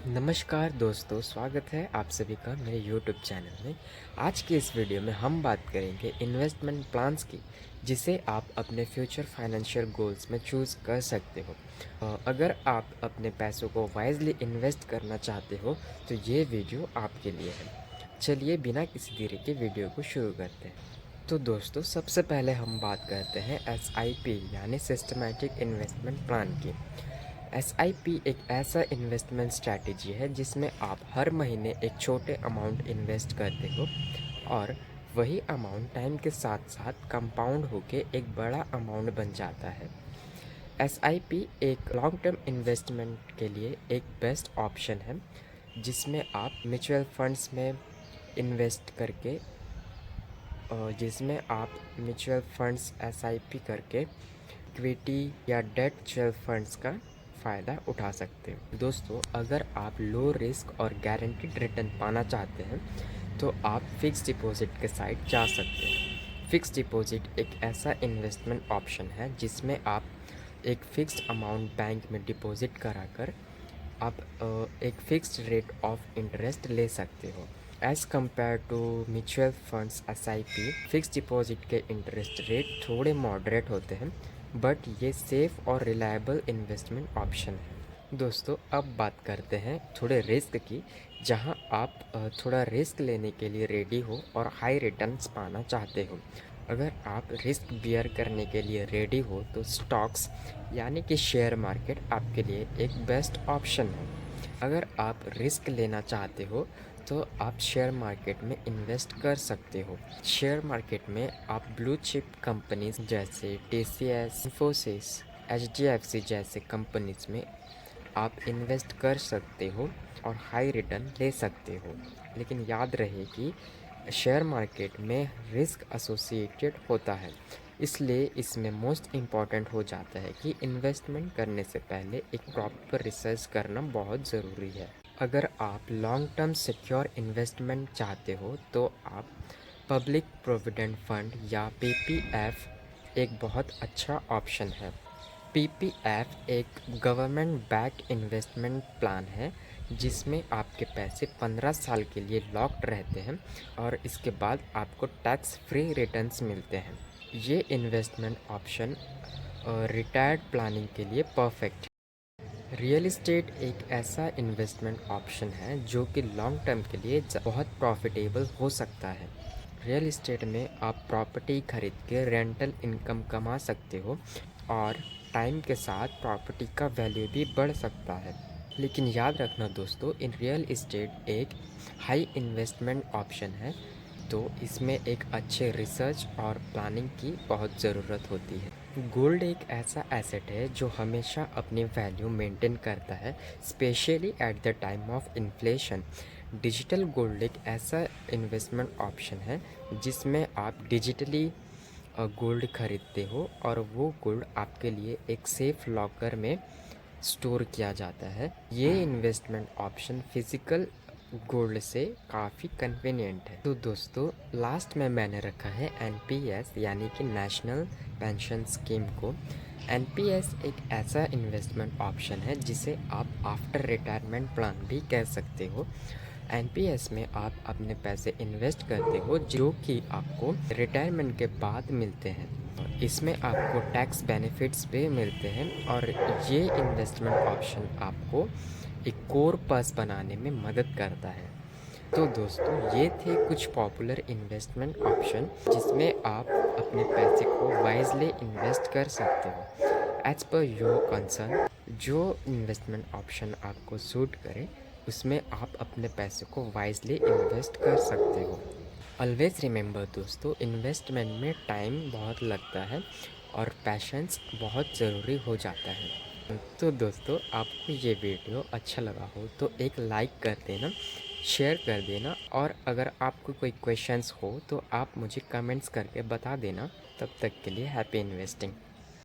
नमस्कार दोस्तों, स्वागत है आप सभी का मेरे YouTube चैनल में। आज के इस वीडियो में हम बात करेंगे इन्वेस्टमेंट प्लान्स की, जिसे आप अपने फ्यूचर फाइनेंशियल गोल्स में चूज़ कर सकते हो। अगर आप अपने पैसों को वाइजली इन्वेस्ट करना चाहते हो तो ये वीडियो आपके लिए है। चलिए बिना किसी देरी के वीडियो को शुरू करते हैं। तो दोस्तों, सबसे पहले हम बात करते हैं SIP यानी सिस्टमैटिक इन्वेस्टमेंट प्लान की। SIP एक ऐसा इन्वेस्टमेंट स्ट्रैटेजी है जिसमें आप हर महीने एक छोटे अमाउंट इन्वेस्ट करते हो और वही अमाउंट टाइम के साथ साथ कंपाउंड होके एक बड़ा अमाउंट बन जाता है। SIP एक लॉन्ग टर्म इन्वेस्टमेंट के लिए एक बेस्ट ऑप्शन है, जिसमें आप म्यूचुअल फंड्स में इन्वेस्ट करके जिसमें आप म्यूचुअल फंड्स SIP करके इक्विटी या डेट म्यूचुअल फंड्स का फ़ायदा उठा सकते हो। दोस्तों, अगर आप लो रिस्क और गारंटीड रिटर्न पाना चाहते हैं तो आप फ़िक्स डिपॉज़िट के साइड जा सकते हैं। फ़िक्स डिपॉज़िट एक ऐसा इन्वेस्टमेंट ऑप्शन है जिसमें आप एक फ़िक्स्ड अमाउंट बैंक में डिपॉज़िट कराकर आप एक फ़िक्स्ड रेट ऑफ इंटरेस्ट ले सकते हो। As compare to mutual funds SIP, fixed deposit के इंटरेस्ट रेट थोड़े मॉडरेट होते हैं, बट ये सेफ़ और रिलायबल इन्वेस्टमेंट ऑप्शन है। दोस्तों, अब बात करते हैं थोड़े रिस्क की, जहां आप थोड़ा रिस्क लेने के लिए रेडी हो और हाई रिटर्न्स पाना चाहते हो। अगर आप रिस्क बियर करने के लिए रेडी हो तो स्टॉक्स यानी कि शेयर मार्केट आपके लिए एक बेस्ट ऑप्शन है। अगर आप रिस्क लेना चाहते हो तो आप शेयर मार्केट में इन्वेस्ट कर सकते हो। शेयर मार्केट में आप ब्लू चिप कंपनीज जैसे TCS, इन्फोसिस, HDFC जैसे कंपनीज में आप इन्वेस्ट कर सकते हो और हाई रिटर्न ले सकते हो। लेकिन याद रहे कि शेयर मार्केट में रिस्क एसोसिएटेड होता है, इसलिए इसमें मोस्ट इम्पॉर्टेंट हो जाता है कि इन्वेस्टमेंट करने से पहले एक प्रॉपर रिसर्च करना बहुत ज़रूरी है। अगर आप लॉन्ग टर्म सिक्योर इन्वेस्टमेंट चाहते हो तो आप पब्लिक प्रोविडेंट फंड या PPF एक बहुत अच्छा ऑप्शन है। PPF एक गवर्नमेंट बैक्ड इन्वेस्टमेंट प्लान है जिसमें आपके पैसे 15 साल के लिए लॉक्ड रहते हैं और इसके बाद आपको टैक्स फ्री रिटर्न्स मिलते हैं। ये इन्वेस्टमेंट ऑप्शन रिटायर्ड प्लानिंग के लिए परफेक्ट है। रियल इस्टेट एक ऐसा इन्वेस्टमेंट ऑप्शन है जो कि लॉन्ग टर्म के लिए बहुत प्रॉफिटेबल हो सकता है। रियल इस्टेट में आप प्रॉपर्टी खरीद के रेंटल इनकम कमा सकते हो और टाइम के साथ प्रॉपर्टी का वैल्यू भी बढ़ सकता है। लेकिन याद रखना दोस्तों, इन रियल इस्टेट एक हाई इन्वेस्टमेंट ऑप्शन है, तो इसमें एक अच्छे रिसर्च और प्लानिंग की बहुत ज़रूरत होती है। गोल्ड एक ऐसा एसेट है जो हमेशा अपनी वैल्यू मेंटेन करता है, specially at the time of inflation. Digital gold एक ऐसा इन्वेस्टमेंट ऑप्शन है जिसमें आप डिजिटली गोल्ड खरीदते हो और वो गोल्ड आपके लिए एक सेफ़ लॉकर में स्टोर किया जाता है। ये इन्वेस्टमेंट ऑप्शन फिज़िकल गोल्ड से काफ़ी कन्वीनियंट है। तो दोस्तों, लास्ट में मैंने रखा है NPS यानी कि नेशनल पेंशन स्कीम को। NPS एक ऐसा इन्वेस्टमेंट ऑप्शन है जिसे आप आफ्टर रिटायरमेंट प्लान भी कह सकते हो। NPS में आप अपने पैसे इन्वेस्ट करते हो जो कि आपको रिटायरमेंट के बाद मिलते हैं। इसमें आपको टैक्स बेनिफिट्स भी मिलते हैं और ये इन्वेस्टमेंट ऑप्शन आपको एक कोर पर्स बनाने में मदद करता है। तो दोस्तों, ये थे कुछ पॉपुलर इन्वेस्टमेंट ऑप्शन जिसमें आप अपने पैसे को वाइजली इन्वेस्ट कर सकते हो। एज पर योर कंसर्न, जो इन्वेस्टमेंट ऑप्शन आपको सूट करे उसमें आप अपने पैसे को वाइजली इन्वेस्ट कर सकते हो। ऑलवेज़ रिमेंबर दोस्तों, इन्वेस्टमेंट में टाइम बहुत लगता है और पैशंस बहुत ज़रूरी हो जाता है। तो दोस्तों, आपको ये वीडियो अच्छा लगा हो तो एक लाइक कर देना, शेयर कर देना और अगर आपको कोई क्वेश्चंस हो तो आप मुझे कमेंट्स करके बता देना। तब तक के लिए हैप्पी इन्वेस्टिंग।